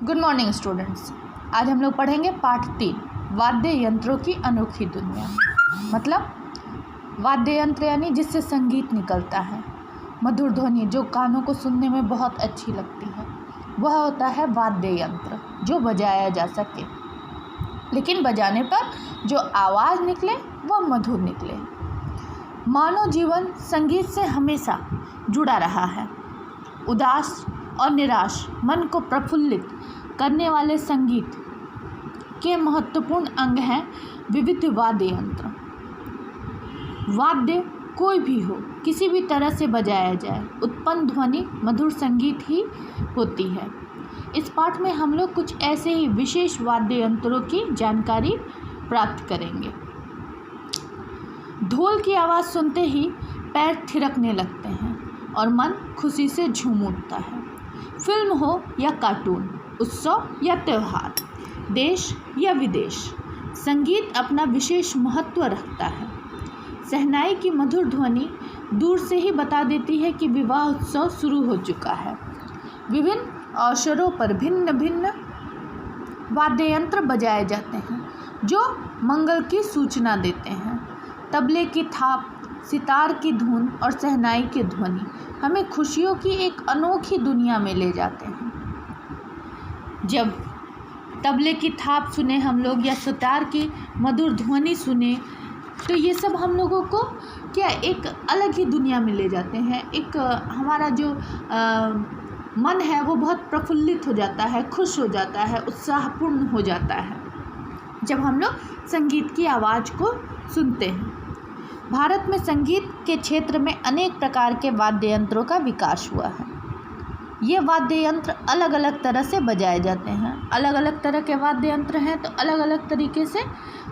Good morning students. आज हम लोग पढ़ेंगे पाठ 3 वाद्य यंत्रों की अनोखी दुनिया। मतलब वाद्य यंत्र यानी जिससे संगीत निकलता है, मधुर ध्वनि जो कानों को सुनने में बहुत अच्छी लगती है, वह होता है वाद्य यंत्र जो बजाया जा सके, लेकिन बजाने पर जो आवाज़ निकले वह मधुर निकले। मानव जीवन संगीत से हमेशा जुड़ा रहा है। उदास और निराश मन को प्रफुल्लित करने वाले संगीत के महत्वपूर्ण अंग हैं विविध वाद्य यंत्र। वाद्य कोई भी हो, किसी भी तरह से बजाया जाए, उत्पन्न ध्वनि मधुर संगीत ही होती है। इस पाठ में हम लोग कुछ ऐसे ही विशेष वाद्य यंत्रों की जानकारी प्राप्त करेंगे। ढोल की आवाज़ सुनते ही पैर थिरकने लगते हैं और मन खुशी से झूम उठता है। फिल्म हो या कार्टून, उत्सव या त्यौहार, देश या विदेश, संगीत अपना विशेष महत्व रखता है। शहनाई की मधुर ध्वनि दूर से ही बता देती है कि विवाह उत्सव शुरू हो चुका है। विभिन्न अवसरों पर भिन्न भिन्न वाद्य यंत्र बजाए जाते हैं जो मंगल की सूचना देते हैं। तबले की थाप, सितार की धुन और शहनाई की ध्वनि हमें खुशियों की एक अनोखी दुनिया में ले जाते हैं। जब तबले की थाप सुने हम लोग या सितार की मधुर ध्वनि सुने तो ये सब हम लोगों को क्या एक अलग ही दुनिया में ले जाते हैं। एक हमारा जो मन है वो बहुत प्रफुल्लित हो जाता है, खुश हो जाता है, उत्साहपूर्ण हो जाता है जब हम लोग संगीत की आवाज़ को सुनते हैं। भारत में संगीत के क्षेत्र में अनेक प्रकार के वाद्य यंत्रों का विकास हुआ है। ये वाद्य यंत्र अलग अलग तरह से बजाए जाते हैं। अलग अलग तरह के वाद्य यंत्र हैं तो अलग अलग तरीके से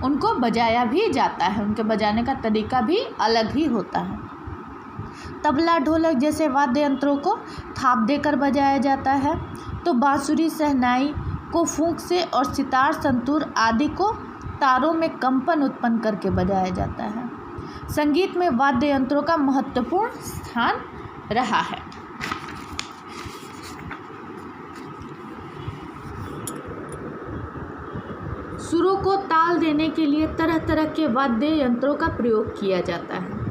उनको बजाया भी जाता है, उनके बजाने का तरीका भी अलग ही होता है। तबला, ढोलक जैसे वाद्य यंत्रों को थाप देकर बजाया जाता है, तो बांसुरी, शहनाई को फूंक से और सितार, संतूर आदि को तारों में कंपन उत्पन्न करके बजाया जाता है। संगीत में वाद्य यंत्रों का महत्वपूर्ण स्थान रहा है। सुरों को ताल देने के लिए तरह तरह के वाद्य यंत्रों का प्रयोग किया जाता है।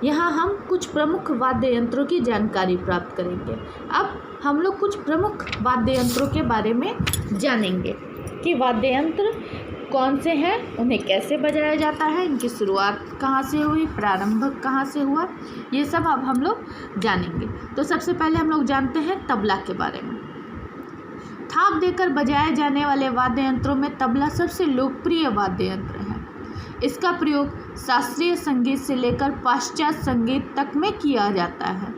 यहाँ हम कुछ प्रमुख वाद्य यंत्रों की जानकारी प्राप्त करेंगे। अब हम लोग कुछ प्रमुख वाद्य यंत्रों के बारे में जानेंगे कि वाद्य यंत्र कौन से हैं, उन्हें कैसे बजाया जाता है, इनकी शुरुआत कहाँ से हुई, प्रारंभ कहाँ से हुआ, ये सब अब हम लोग जानेंगे। तो सबसे पहले हम लोग जानते हैं तबला के बारे में। थाप देकर बजाए जाने वाले वाद्य यंत्रों में तबला सबसे लोकप्रिय वाद्य यंत्र है। इसका प्रयोग शास्त्रीय संगीत से लेकर पाश्चात्य संगीत तक में किया जाता है।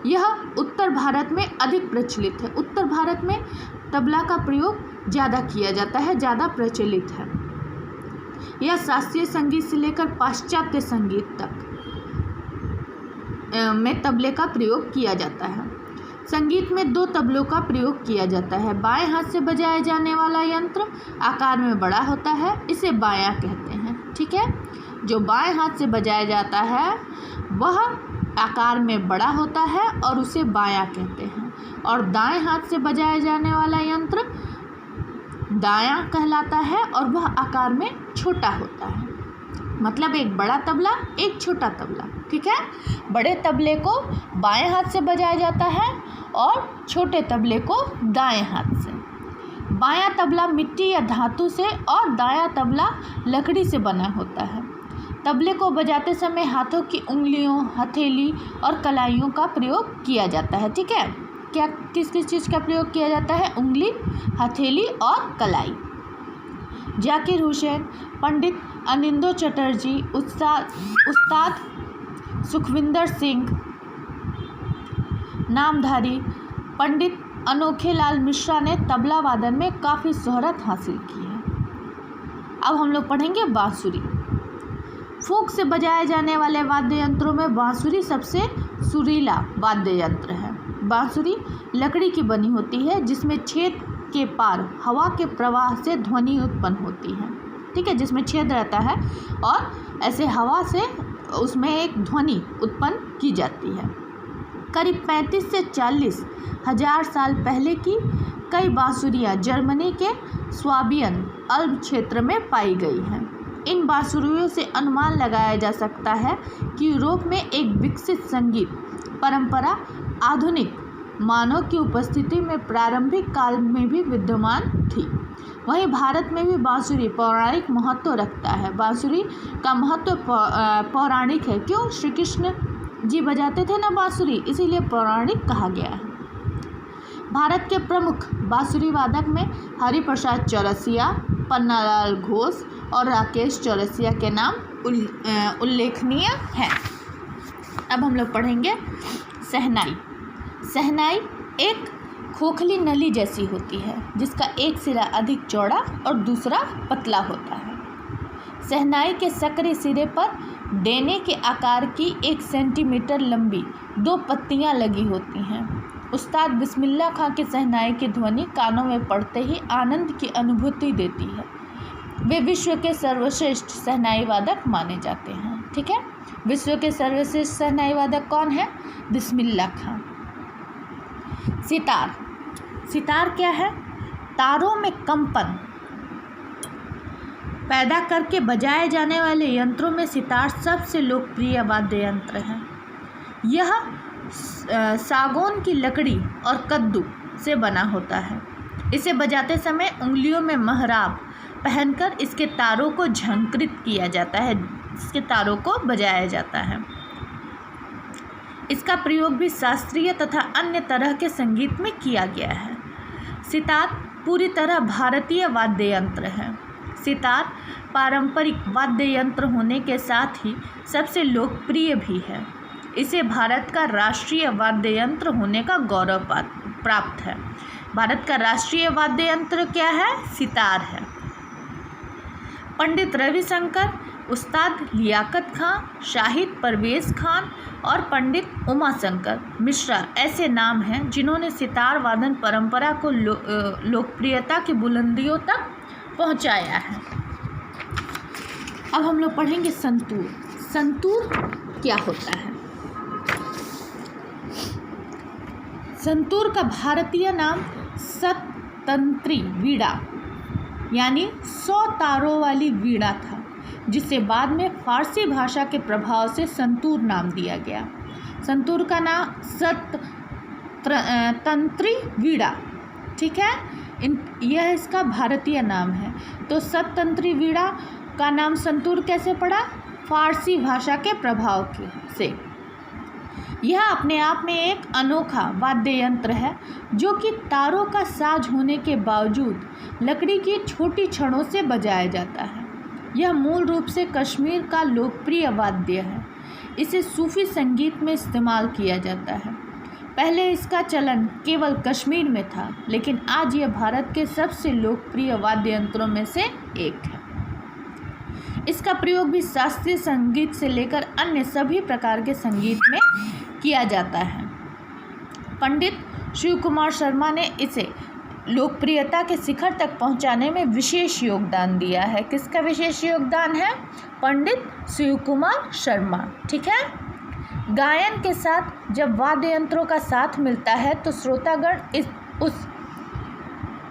यह उत्तर भारत में अधिक प्रचलित है। उत्तर भारत में तबला का प्रयोग ज़्यादा किया जाता है, ज़्यादा प्रचलित है। यह शास्त्रीय संगीत से लेकर पाश्चात्य संगीत तक में तबले का प्रयोग किया जाता है। संगीत में 2 तबलों का प्रयोग किया जाता है। बाएं हाथ से बजाया जाने वाला यंत्र आकार में बड़ा होता है, इसे बायां कहते हैं। ठीक है, जो बाएं हाथ से बजाया जाता है वह आकार में बड़ा होता है और उसे बायां कहते हैं, और दाएं हाथ से बजाया जाने वाला यंत्र दायां कहलाता है और वह आकार में छोटा होता है। मतलब एक बड़ा तबला, एक छोटा तबला। ठीक है, बड़े तबले को बाएं हाथ से बजाया जाता है और छोटे तबले को दाएं हाथ से। बायां तबला मिट्टी या धातु से और दायां तबला लकड़ी से बना होता है। तबले को बजाते समय हाथों की उंगलियों, हथेली और कलाइयों का प्रयोग किया जाता है। ठीक है, क्या किस किस चीज़ का प्रयोग किया जाता है? उंगली, हथेली और कलाई। जाकिर हुसैन, पंडित अनिंदो चटर्जी, उस्ताद सुखविंदर सिंह, नामधारी पंडित अनोखेलाल मिश्रा ने तबला वादन में काफ़ी शोहरत हासिल की है। अब हम लोग पढ़ेंगे बांसुरी। फूंक से बजाए जाने वाले वाद्य यंत्रों में बांसुरी सबसे सुरीला वाद्य यंत्र है। बांसुरी लकड़ी की बनी होती है जिसमें छेद के पार हवा के प्रवाह से ध्वनि उत्पन्न होती है। ठीक है, जिसमें छेद रहता है और ऐसे हवा से उसमें एक ध्वनि उत्पन्न की जाती है। करीब 35 से 40 हजार साल पहले की कई बांसुरियाँ जर्मनी के स्वाबियन अल्प क्षेत्र में पाई गई हैं। इन बांसुरियों से अनुमान लगाया जा सकता है कि यूरोप में एक विकसित संगीत परंपरा आधुनिक मानव की उपस्थिति में प्रारंभिक काल में भी विद्यमान थी। वहीं भारत में भी बांसुरी पौराणिक महत्व रखता है। बांसुरी का महत्व पौराणिक है। क्यों? श्री कृष्ण जी बजाते थे ना बांसुरी, इसीलिए पौराणिक कहा गया है। भारत के प्रमुख बांसुरी वादक में हरिप्रसाद चौरसिया, पन्नालाल घोष और राकेश चौरसिया के नाम उल्लेखनीय हैं। अब हम लोग पढ़ेंगे शहनाई। शहनाई एक खोखली नली जैसी होती है जिसका एक सिरा अधिक चौड़ा और दूसरा पतला होता है। शहनाई के सकरे सिरे पर डेने के आकार की 1 सेंटीमीटर लंबी 2 पत्तियां लगी होती हैं। उस्ताद बिस्मिल्लाह खां के शहनाई की ध्वनि कानों में पड़ते ही आनंद की अनुभूति देती है। वे विश्व के सर्वश्रेष्ठ शहनाई वादक माने जाते हैं। ठीक है, विश्व के सर्वश्रेष्ठ शहनाई वादक कौन है? बिस्मिल्लाह खां। सितार। सितार क्या है? तारों में कंपन पैदा करके बजाए जाने वाले यंत्रों में सितार सबसे लोकप्रिय वाद्य यंत्र है। यह सागौन की लकड़ी और कद्दू से बना होता है। इसे बजाते समय उंगलियों में महराब पहनकर इसके तारों को झंकृत किया जाता है, इसके तारों को बजाया जाता है। इसका प्रयोग भी शास्त्रीय तथा अन्य तरह के संगीत में किया गया है। सितार पूरी तरह भारतीय वाद्य यंत्र है। सितार पारंपरिक वाद्य यंत्र होने के साथ ही सबसे लोकप्रिय भी है। इसे भारत का राष्ट्रीय वाद्य यंत्र होने का गौरव प्राप्त है। भारत का राष्ट्रीय वाद्य यंत्र क्या है? सितार है। पंडित रविशंकर, उस्ताद लियाकत खां, शाहिद परवेज खान और पंडित उमाशंकर मिश्रा ऐसे नाम हैं जिन्होंने सितार वादन परंपरा को लोकप्रियता की बुलंदियों तक पहुंचाया है। अब हम लोग पढ़ेंगे संतूर। संतूर क्या होता है? संतूर का भारतीय नाम सतंत्री वीणा यानी 100 तारों वाली वीणा था, जिसे बाद में फारसी भाषा के प्रभाव से संतूर नाम दिया गया। संतूर का नाम सतंत्री वीणा, ठीक है, यह इसका भारतीय नाम है। तो सतंत्री वीणा का नाम संतूर कैसे पड़ा? फारसी भाषा के प्रभाव से। यह अपने आप में एक अनोखा वाद्य यंत्र है जो कि तारों का साज होने के बावजूद लकड़ी की छोटी छड़ों से बजाया जाता है। यह मूल रूप से कश्मीर का लोकप्रिय वाद्य है। इसे सूफी संगीत में इस्तेमाल किया जाता है। पहले इसका चलन केवल कश्मीर में था, लेकिन आज यह भारत के सबसे लोकप्रिय वाद्य यंत्रों में से एक है। इसका प्रयोग भी शास्त्रीय संगीत से लेकर अन्य सभी प्रकार के संगीत में किया जाता है। पंडित शिव कुमार शर्मा ने इसे लोकप्रियता के शिखर तक पहुंचाने में विशेष योगदान दिया है। किसका विशेष योगदान है? पंडित शिव कुमार शर्मा। ठीक है। गायन के साथ जब वाद्य यंत्रों का साथ मिलता है तो श्रोतागण उस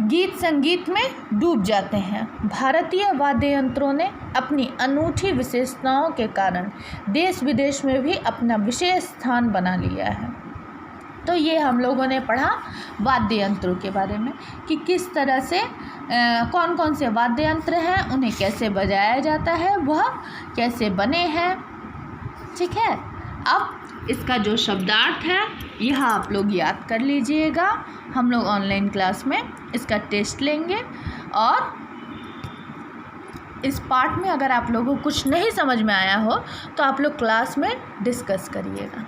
गीत संगीत में डूब जाते हैं। भारतीय वाद्य यंत्रों ने अपनी अनूठी विशेषताओं के कारण देश विदेश में भी अपना विशेष स्थान बना लिया है। तो ये हम लोगों ने पढ़ा वाद्य यंत्रों के बारे में कि किस तरह से कौन कौन से वाद्य यंत्र हैं, उन्हें कैसे बजाया जाता है, वह कैसे बने हैं। ठीक है। अब इसका जो शब्दार्थ है यह आप लोग याद कर लीजिएगा। हम लोग ऑनलाइन क्लास में इसका टेस्ट लेंगे और इस पार्ट में अगर आप लोगों को कुछ नहीं समझ में आया हो तो आप लोग क्लास में डिस्कस करिएगा।